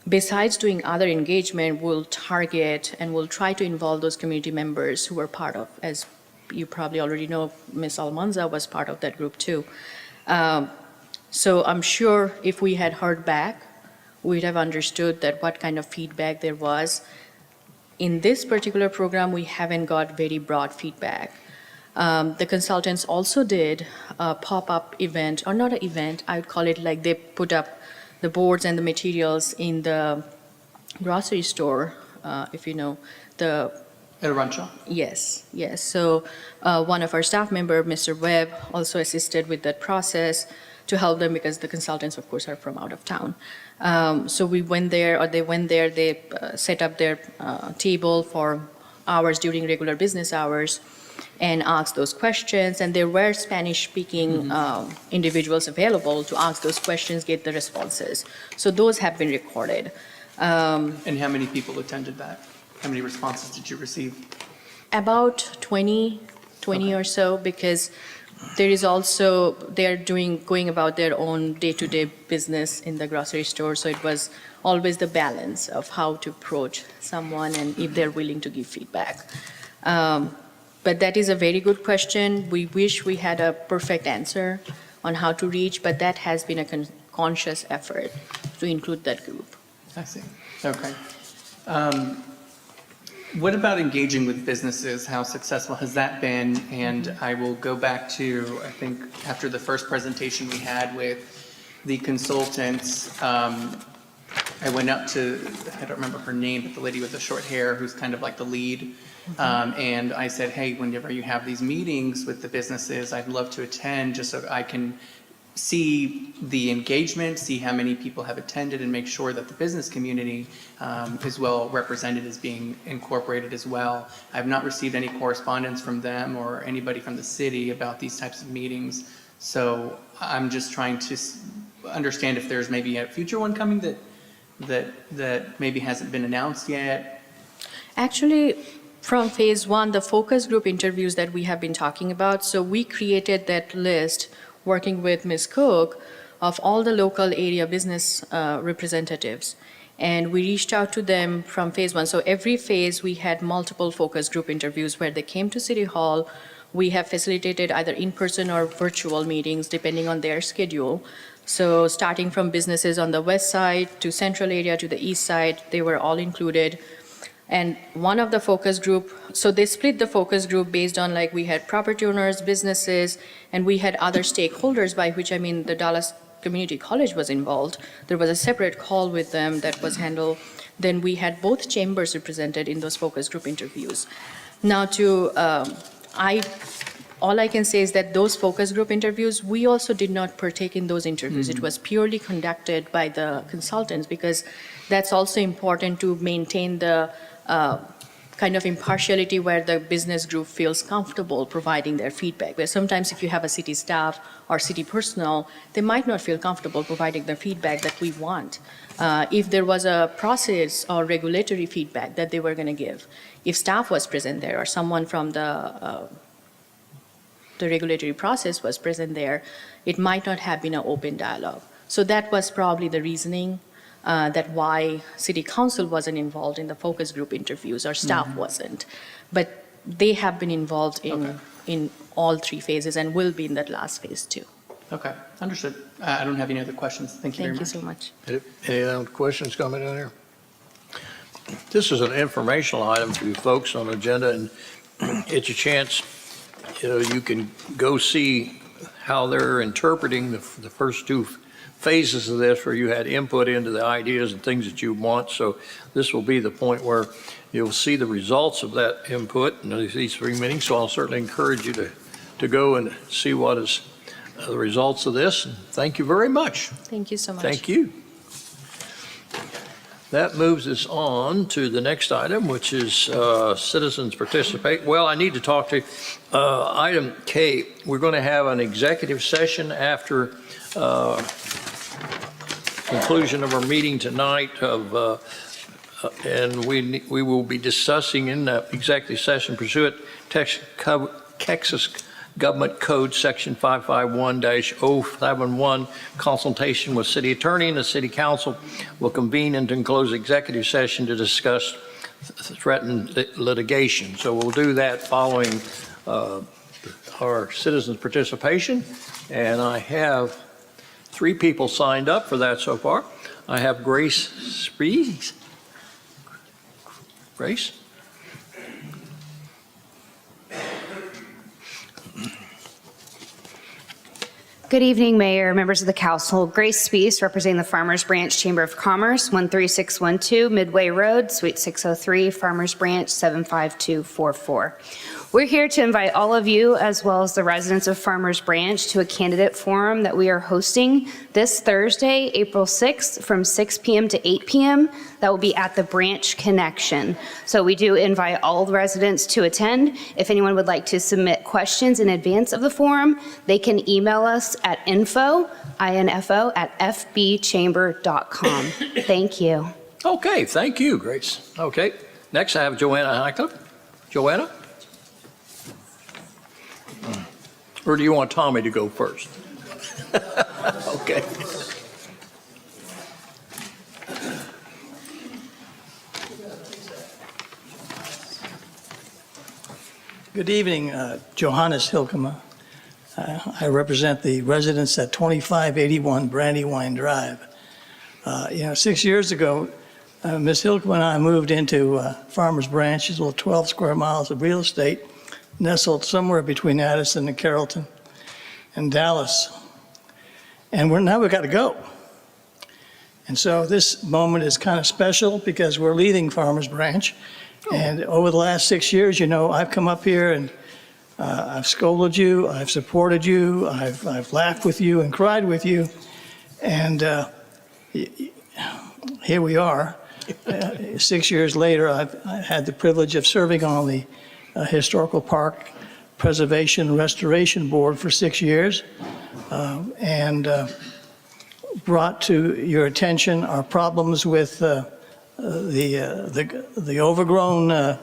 besides doing other engagement, we'll target and we'll try to involve those community members who are part of, as you probably already know, Ms. Almanza was part of that group too. So I'm sure if we had heard back, we'd have understood that what kind of feedback there was. In this particular program, we haven't got very broad feedback. The consultants also did a pop-up event, or not an event, I would call it like they put up the boards and the materials in the grocery store, if you know, At a Rancho? Yes, yes. So one of our staff member, Mr. Webb, also assisted with that process to help them because the consultants, of course, are from out of town. So we went there, or they went there, they set up their table for hours during regular business hours and asked those questions. And there were Spanish-speaking individuals available to ask those questions, get the responses. So those have been recorded. And how many people attended that? How many responses did you receive? About 20 or so, because There is also, they're going about their own day-to-day business in the grocery store, so it was always the balance of how to approach someone and if they're willing to give feedback. But that is a very good question. We wish we had a perfect answer on how to reach, but that has been a conscious effort to include that group. I see. Okay. What about engaging with businesses? How successful has that been? And I will go back to, I think, after the first presentation we had with the consultants, I went up to, I don't remember her name, but the lady with the short hair who's kind of like the lead. And I said, hey, whenever you have these meetings with the businesses, I'd love to attend just so I can see the engagement, see how many people have attended, and make sure that the business community is well represented, as being incorporated as well. I've not received any correspondence from them or anybody from the city about these types of meetings. So I'm just trying to understand if there's maybe a future one coming that maybe hasn't been announced yet. Actually, from phase one, the focus group interviews that we have been talking about, so we created that list working with Ms. Cook of all the local area business representatives. And we reached out to them from phase one. So every phase we had multiple focus group interviews where they came to City Hall. We have facilitated either in-person or virtual meetings depending on their schedule. So starting from businesses on the west side to central area to the east side, they were all included. And one of the focus group, so they split the focus group based on, like, we had property owners, businesses, and we had other stakeholders, by which I mean the Dallas Community College was involved. There was a separate call with them that was handled. Then we had both chambers represented in those focus group interviews. Now all I can say is that those focus group interviews, we also did not partake in those interviews. It was purely conducted by the consultants, because that's also important to maintain the kind of impartiality where the business group feels comfortable providing their feedback. Where sometimes if you have a city staff or city personnel, they might not feel comfortable providing the feedback that we want. If there was a process or regulatory feedback that they were going to give, if staff was present there or someone from the regulatory process was present there, it might not have been an open dialogue. So that was probably the reasoning that why City Council wasn't involved in the focus group interviews, or staff wasn't. But they have been involved in all three phases and will be in that last phase too. Okay, understood. I don't have any other questions. Thank you very much. Thank you so much. Any other questions coming in here? This is an informational item for you folks on the agenda, and it's a chance, you can go see how they're interpreting the first two phases of this, where you had input into the ideas and things that you want. So this will be the point where you'll see the results of that input in these three meetings. So I'll certainly encourage you to go and see what is the results of this. And thank you very much. Thank you so much. Thank you. That moves us on to the next item, which is citizens participate. Well, I need to talk to item K. We're going to have an executive session after conclusion of our meeting tonight and we will be discussing in the executive session pursuant Texas Government Code Section 551-071, consultation with city attorney, and the city council will convene into enclosed executive session to discuss threatened litigation. So we'll do that following our citizens participation, and I have 3 people signed up for that so far. I have Grace Sprees. Grace? Good evening, Mayor, members of the council. Grace Spees, representing the Farmers Branch Chamber of Commerce, 13612 Midway Road, Suite 603, Farmers Branch 75244. We're here to invite all of you, as well as the residents of Farmers Branch, to a candidate forum that we are hosting this Thursday, April 6th, from 6 p.m. to 8 p.m. That will be at the Branch Connection. So we do invite all the residents to attend. If anyone would like to submit questions in advance of the forum, they can email us at info@fbchamber.com. Thank you. Okay, thank you, Grace. Okay, next I have Joanna Highcliffe. Joanna? Or do you want Tommy to go first? Okay. Good evening, Johannes Hilkema. I represent the residents at 2581 Brandywine Drive. 6 years ago, Ms. Hilkema and I moved into Farmers Branch, it's a little 12 square miles of real estate, nestled somewhere between Addison and Carrollton and Dallas. And now we've got to go. And so this moment is kind of special because we're leaving Farmers Branch. And over the last 6 years, I've come up here and I've scolded you, I've supported you, I've laughed with you and cried with you. And here we are. 6 years later, I had the privilege of serving on the Historical Park Preservation Restoration Board for 6 years, and brought to your attention our problems with the overgrown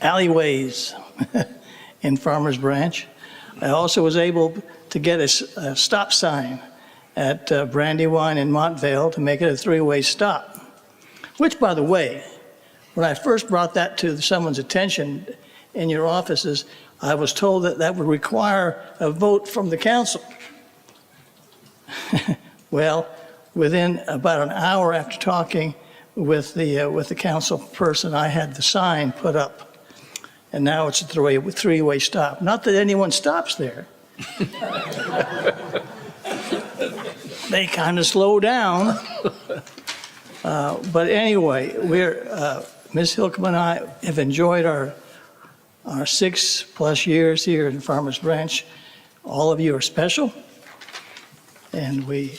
alleyways in Farmers Branch. I also was able to get a stop sign at Brandywine and Montvale to make it a three-way stop, which, by the way, when I first brought that to someone's attention in your offices, I was told that that would require a vote from the council. Well, within about an hour after talking with the council person, I had the sign put up, and now it's a three-way stop. Not that anyone stops there. They kind of slow down. But anyway, Ms. Hilkema and I have enjoyed our 6+ years here in Farmers Branch. All of you are special, and we're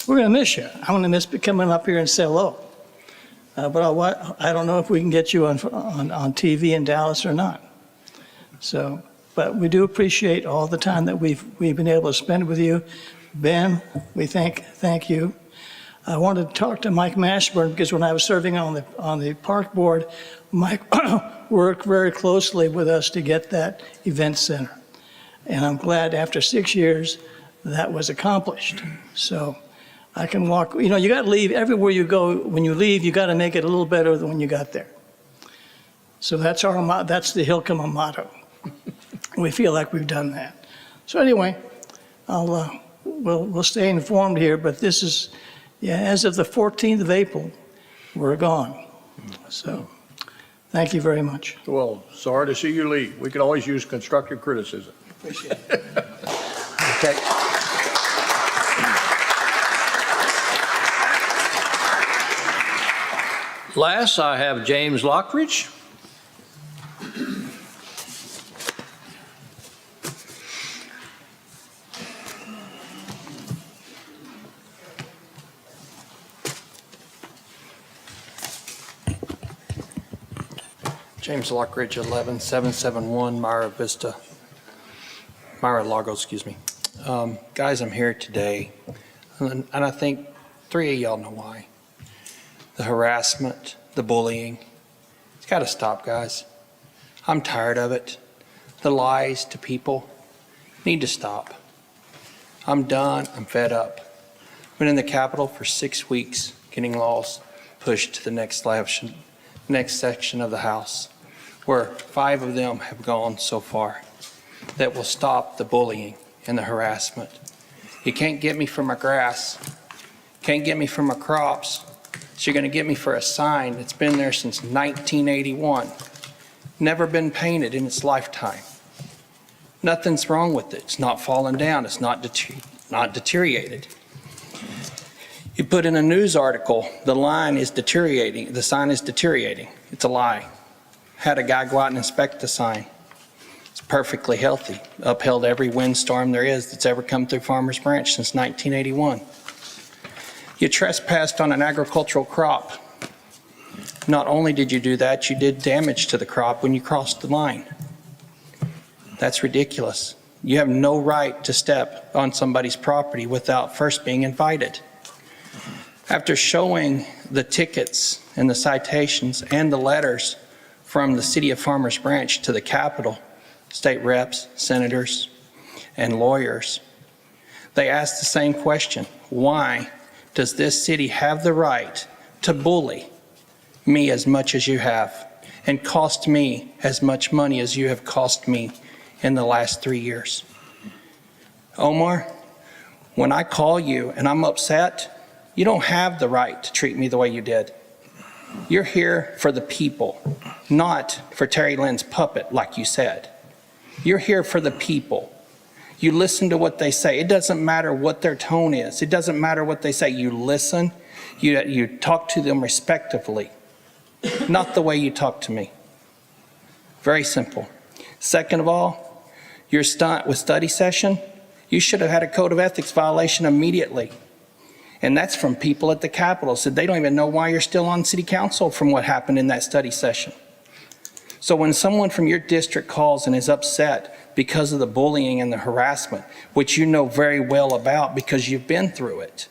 going to miss you. I'm going to miss coming up here and say hello. But I don't know if we can get you on TV in Dallas or not. So, but we do appreciate all the time that we've been able to spend with you. Ben, we thank you. I wanted to talk to Mike Mashburn because when I was serving on the park board, Mike worked very closely with us to get that event center. And I'm glad after 6 years that was accomplished. So I can walk, you got to leave everywhere you go. When you leave, you got to make it a little better than when you got there. So that's that's the Hilkema motto. We feel like we've done that. So anyway, we'll stay informed here, but this is, as of the 14th of April, we're gone. So thank you very much. Well, sorry to see you leave. We can always use constructive criticism. Appreciate it. Okay. Last, I have James Lockridge. James Lockridge, 11771 Mar-a-Lago, excuse me. Guys, I'm here today, and I think 3 of y'all know why. The harassment, the bullying. It's got to stop, guys. I'm tired of it. The lies to people need to stop. I'm done. I'm fed up. Been in the Capitol for 6 weeks, getting laws pushed to the next section of the House, where 5 of them have gone so far, that will stop the bullying and the harassment. You can't get me for my grass, can't get me for my crops, so you're going to get me for a sign that's been there since 1981, never been painted in its lifetime. Nothing's wrong with it. It's not fallen down. It's not deteriorated. You put in a news article, the line is deteriorating, the sign is deteriorating. It's a lie. Had a guy go out and inspect the sign. It's perfectly healthy. Upheld every windstorm there is that's ever come through Farmers Branch since 1981. You trespassed on an agricultural crop. Not only did you do that, you did damage to the crop when you crossed the line. That's ridiculous. You have no right to step on somebody's property without first being invited. After showing the tickets and the citations and the letters from the city of Farmers Branch to the Capitol, state reps, senators, and lawyers. They asked the same question: why does this city have the right to bully me as much as you have and cost me as much money as you have cost me in the last 3 years? Omar, when I call you and I'm upset, you don't have the right to treat me the way you did. You're here for the people, not for Terry Lynn's puppet, like you said. You're here for the people. You listen to what they say. It doesn't matter what their tone is. It doesn't matter what they say. You listen. You talk to them respectfully, not the way you talk to me. Very simple. Second of all, your stunt with study session, you should have had a code of ethics violation immediately. And that's from people at the Capitol, said they don't even know why you're still on city council from what happened in that study session. So when someone from your district calls and is upset because of the bullying and the harassment, which you know very well about because you've been through it,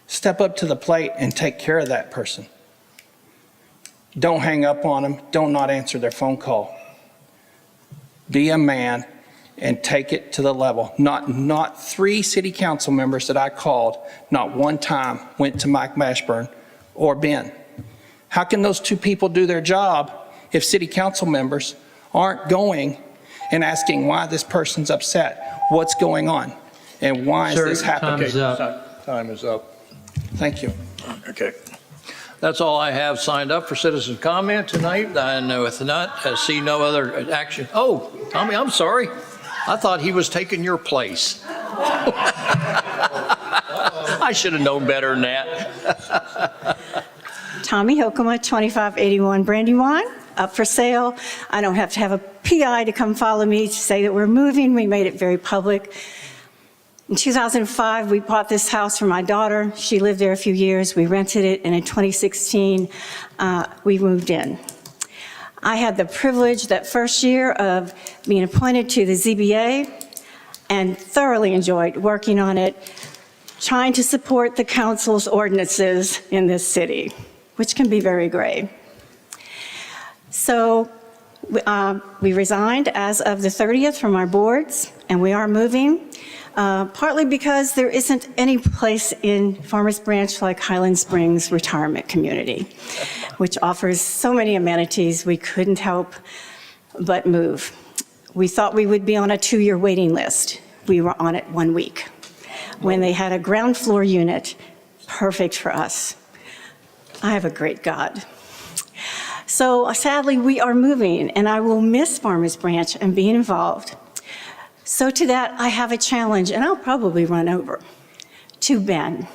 step up to the plate and take care of that person. Don't hang up on them. Don't not answer their phone call. Be a man and take it to the level. Not 3 city council members that I called, not one time went to Mike Mashburn or Ben. How can those 2 people do their job if city council members aren't going and asking why this person's upset? What's going on? And why is this happening? Time is up. Thank you. Okay. That's all I have signed up for citizen comment tonight. And with not, see no other action. Oh, Tommy, I'm sorry. I thought he was taking your place. I should have known better than that. Tommy Hokema, 2581 Brandywine, up for sale. I don't have to have a PI to come follow me to say that we're moving. We made it very public. In 2005, we bought this house for my daughter. She lived there a few years. We rented it, and in 2016, we moved in. I had the privilege that first year of being appointed to the ZBA and thoroughly enjoyed working on it, trying to support the council's ordinances in this city, which can be very gray. So we resigned as of the 30th from our boards, and we are moving, partly because there isn't any place in Farmers Branch like Highland Springs Retirement Community, which offers so many amenities we couldn't help but move. We thought we would be on a 2-year waiting list. We were on it 1 week when they had a ground floor unit, perfect for us. I have a great God. So sadly, we are moving, and I will miss Farmers Branch and being involved. So to that, I have a challenge, and I'll probably run over, to Ben.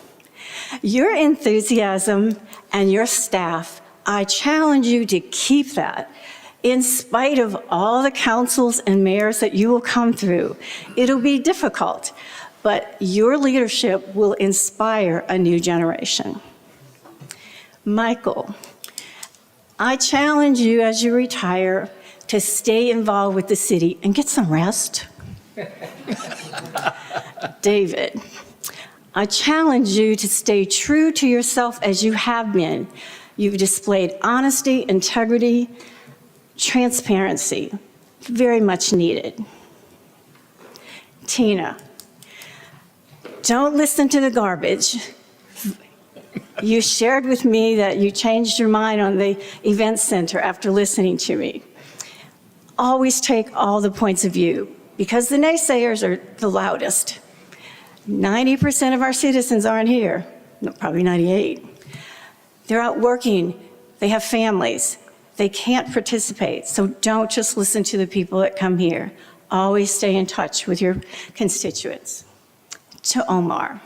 Your enthusiasm and your staff, I challenge you to keep that. In spite of all the councils and mayors that you will come through, it'll be difficult, but your leadership will inspire a new generation. Michael, I challenge you as you retire to stay involved with the city and get some rest. David, I challenge you to stay true to yourself as you have been. You've displayed honesty, integrity, transparency, very much needed. Tina, don't listen to the garbage. You shared with me that you changed your mind on the event center after listening to me. Always take all the points of view, because the naysayers are the loudest. 90% of our citizens aren't here, no, probably 98. They're out working, they have families, they can't participate, so don't just listen to the people that come here. Always stay in touch with your constituents. To Omar,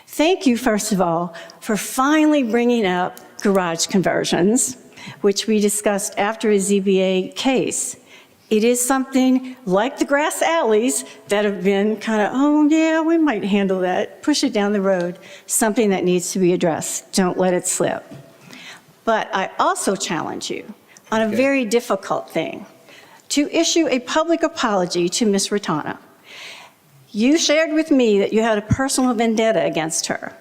thank you, first of all, for finally bringing up garage conversions, which we discussed after a ZBA case. It is something like the grass alleys that have been kind of, oh yeah, we might handle that, push it down the road, something that needs to be addressed. Don't let it slip. But I also challenge you on a very difficult thing, to issue a public apology to Ms. Ratana. You shared with me that you had a personal vendetta against her.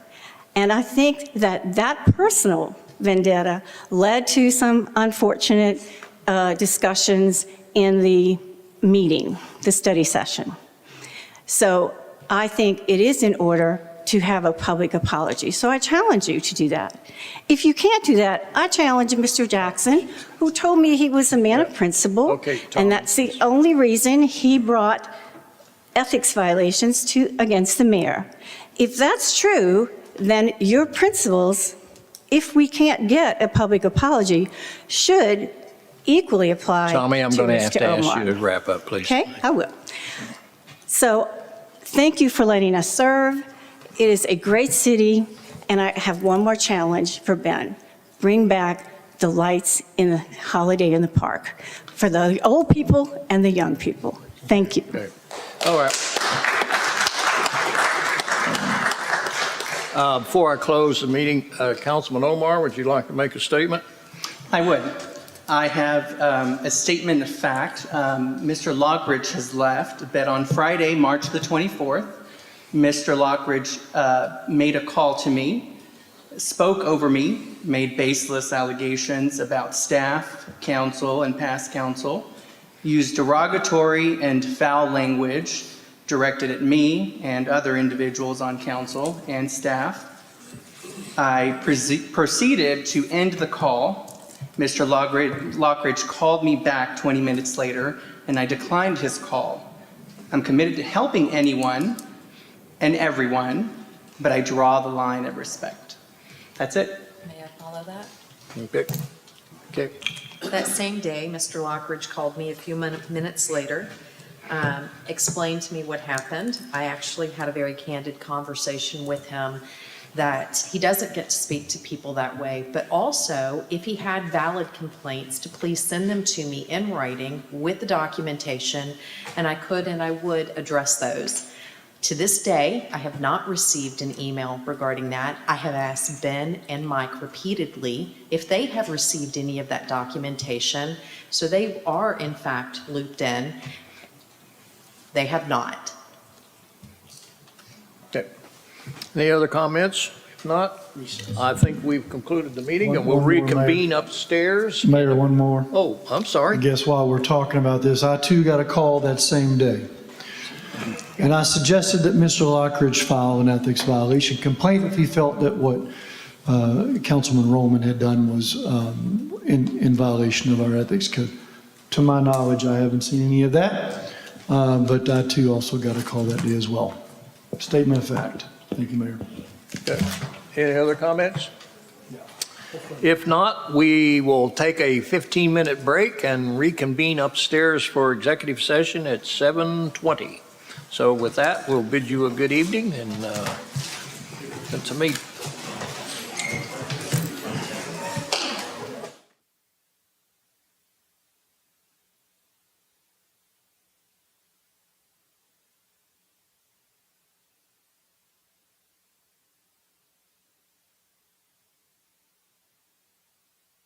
And I think that that personal vendetta led to some unfortunate discussions in the meeting, the study session. So I think it is in order to have a public apology. So I challenge you to do that. If you can't do that, I challenge Mr. Jackson, who told me he was a man of principle. Okay, Tom. And that's the only reason he brought ethics violations against the mayor. If that's true, then your principles, if we can't get a public apology, should equally apply Tommy, I'm going to have Mr. to ask Omar. you to wrap up, please. Okay, I will. So thank you for letting us serve. It is a great city, and I have one more challenge for Ben. Bring back the lights in the Holiday in the Park for the old people and the young people. Thank you. Okay. All right. Before I close the meeting, Councilman Omar, would you like to make a statement? I would. I have a statement of fact. Mr. Lockridge has left, but on Friday, March the 24th, Mr. Lockridge made a call to me, spoke over me, made baseless allegations about staff, council, and past council, used derogatory and foul language directed at me and other individuals on council and staff. I proceeded to end the call. Mr. Lockridge called me back 20 minutes later, and I declined his call. I'm committed to helping anyone and everyone, but I draw the line of respect. That's it. May I follow that? Okay. Okay. That same day, Mr. Lockridge called me a few minutes later, explained to me what happened. I actually had a very candid conversation with him that he doesn't get to speak to people that way, but also if he had valid complaints, to please send them to me in writing with the documentation, and I could and I would address those. To this day, I have not received an email regarding that. I have asked Ben and Mike repeatedly if they have received any of that documentation, so they are in fact looped in. They have not. Okay. Any other comments? If not, I think we've concluded the meeting, and we'll One more, Mayor. reconvene upstairs. Mayor, one more. Oh, I'm I sorry. guess while we're talking about this, I too got a call that same day. And I suggested that Mr. Lockridge file an ethics violation complaint if he felt that what Councilman Roman had done was in violation of our ethics code. To my knowledge, I haven't seen any of that, but I too also got a call that day as well. Statement of fact. Thank you, Mayor. Okay. Any other comments? If not, we will take a 15-minute break and reconvene upstairs for executive session at 7:20. So with that, we'll bid you a good evening, and to me,